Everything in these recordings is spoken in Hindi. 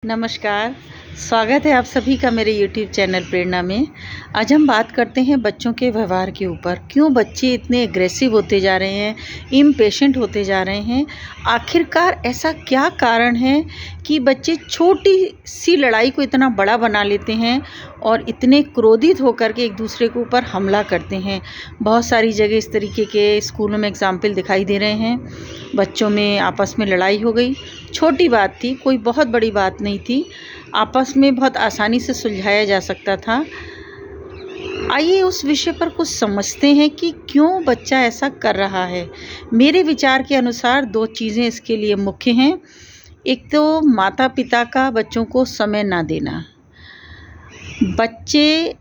नमस्कार, स्वागत है आप सभी का मेरे YouTube चैनल प्रेरणा में। आज हम बात करते हैं बच्चों के व्यवहार के ऊपर। क्यों बच्चे इतने एग्रेसिव होते जा रहे हैं, इम्पेशेंट होते जा रहे हैं। आखिरकार ऐसा क्या कारण है कि बच्चे छोटी सी लड़ाई को इतना बड़ा बना लेते हैं और इतने क्रोधित होकर के एक दूसरे के ऊपर हमला करते हैं। बहुत सारी जगह इस तरीके के स्कूलों में एग्जाम्पल दिखाई दे रहे हैं। बच्चों में आपस में लड़ाई हो गई, छोटी बात थी, कोई बहुत बड़ी बात नहीं थी, आपस में बहुत आसानी से सुलझाया जा सकता था। आइए उस विषय पर कुछ समझते हैं कि क्यों बच्चा ऐसा कर रहा है। मेरे विचार के अनुसार दो चीज़ें इसके लिए मुख्य हैं। एक तो माता पिता का बच्चों को समय ना देना। बच्चे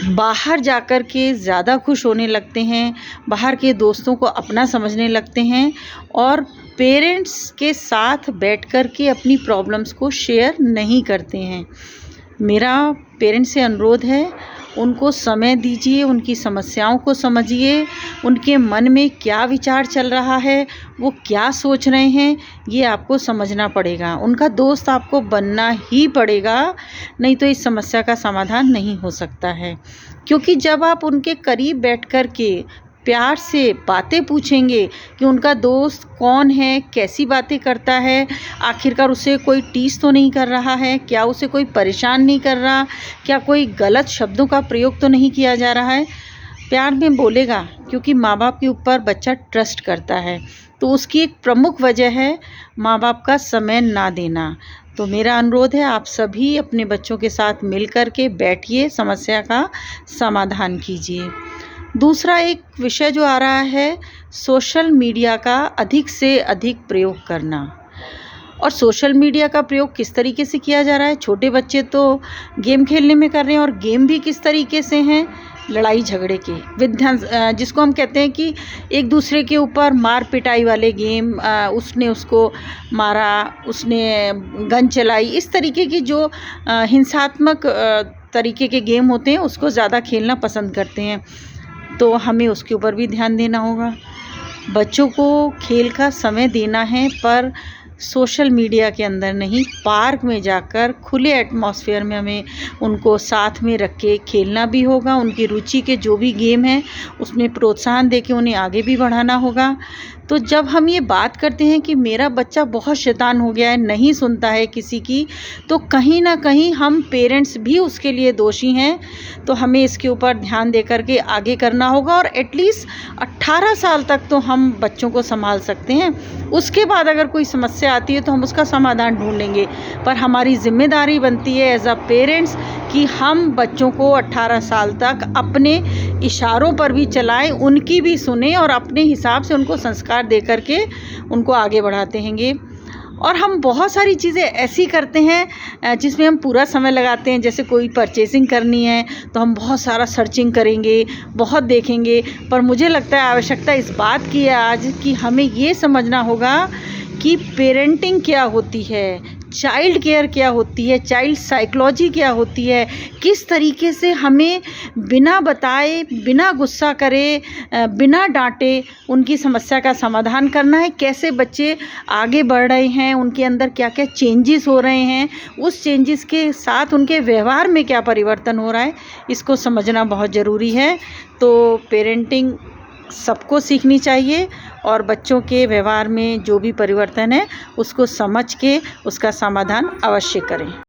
बाहर जाकर के ज़्यादा खुश होने लगते हैं, बाहर के दोस्तों को अपना समझने लगते हैं और पेरेंट्स के साथ बैठकर के अपनी प्रॉब्लम्स को शेयर नहीं करते हैं। मेरा पेरेंट्स से अनुरोध है, उनको समय दीजिए, उनकी समस्याओं को समझिए, उनके मन में क्या विचार चल रहा है, वो क्या सोच रहे हैं, ये आपको समझना पड़ेगा। उनका दोस्त आपको बनना ही पड़ेगा, नहीं तो इस समस्या का समाधान नहीं हो सकता है। क्योंकि जब आप उनके करीब बैठ कर के प्यार से बातें पूछेंगे कि उनका दोस्त कौन है, कैसी बातें करता है, आखिरकार उसे कोई टीस तो नहीं कर रहा है, क्या उसे कोई परेशान नहीं कर रहा, क्या कोई गलत शब्दों का प्रयोग तो नहीं किया जा रहा है, प्यार में बोलेगा। क्योंकि माँ बाप के ऊपर बच्चा ट्रस्ट करता है, तो उसकी एक प्रमुख वजह है माँ बाप का समय ना देना। तो मेरा अनुरोध है, आप सभी अपने बच्चों के साथ मिल कर के बैठिए, समस्या का समाधान कीजिए। दूसरा एक विषय जो आ रहा है, सोशल मीडिया का अधिक से अधिक प्रयोग करना। और सोशल मीडिया का प्रयोग किस तरीके से किया जा रहा है। छोटे बच्चे तो गेम खेलने में कर रहे हैं, और गेम भी किस तरीके से हैं, लड़ाई झगड़े के विध्वंस, जिसको हम कहते हैं कि एक दूसरे के ऊपर मार पिटाई वाले गेम। उसने उसको मारा, उसने गन चलाई, इस तरीके की जो हिंसात्मक तरीके के गेम होते हैं, उसको ज़्यादा खेलना पसंद करते हैं। तो हमें उसके ऊपर भी ध्यान देना होगा। बच्चों को खेल का समय देना है, पर सोशल मीडिया के अंदर नहीं, पार्क में जाकर खुले एटमॉस्फेयर में हमें उनको साथ में रख के खेलना भी होगा। उनकी रुचि के जो भी गेम हैं उसमें प्रोत्साहन दे के उन्हें आगे भी बढ़ाना होगा। तो जब हम ये बात करते हैं कि मेरा बच्चा बहुत शैतान हो गया है, नहीं सुनता है किसी की, तो कहीं ना कहीं हम पेरेंट्स भी उसके लिए दोषी हैं। तो हमें इसके ऊपर ध्यान दे कर के आगे करना होगा। और एटलीस्ट 18 साल तक तो हम बच्चों को संभाल सकते हैं। उसके बाद अगर कोई समस्या आती है तो हम उसका समाधान ढूंढ लेंगे, पर हमारी जिम्मेदारी बनती है एज अ पेरेंट्स कि हम बच्चों को 18 साल तक अपने इशारों पर भी चलाएं, उनकी भी सुने और अपने हिसाब से उनको संस्कार दे करके उनको आगे बढ़ाते हैंगे। और हम बहुत सारी चीज़ें ऐसी करते हैं जिसमें हम पूरा समय लगाते हैं। जैसे कोई परचेसिंग करनी है तो हम बहुत सारा सर्चिंग करेंगे, बहुत देखेंगे, पर मुझे लगता है आवश्यकता इस बात की है आज कि हमें ये समझना होगा कि पेरेंटिंग क्या होती है, चाइल्ड केयर क्या होती है, चाइल्ड साइकोलॉजी क्या होती है, किस तरीके से हमें बिना बताए, बिना गुस्सा करे, बिना डांटे उनकी समस्या का समाधान करना है। कैसे बच्चे आगे बढ़ रहे हैं, उनके अंदर क्या क्या चेंजेस हो रहे हैं, उस चेंजेस के साथ उनके व्यवहार में क्या परिवर्तन हो रहा है, इसको समझना बहुत ज़रूरी है। तो पेरेंटिंग सबको सीखनी चाहिए और बच्चों के व्यवहार में जो भी परिवर्तन है उसको समझ के उसका समाधान अवश्य करें।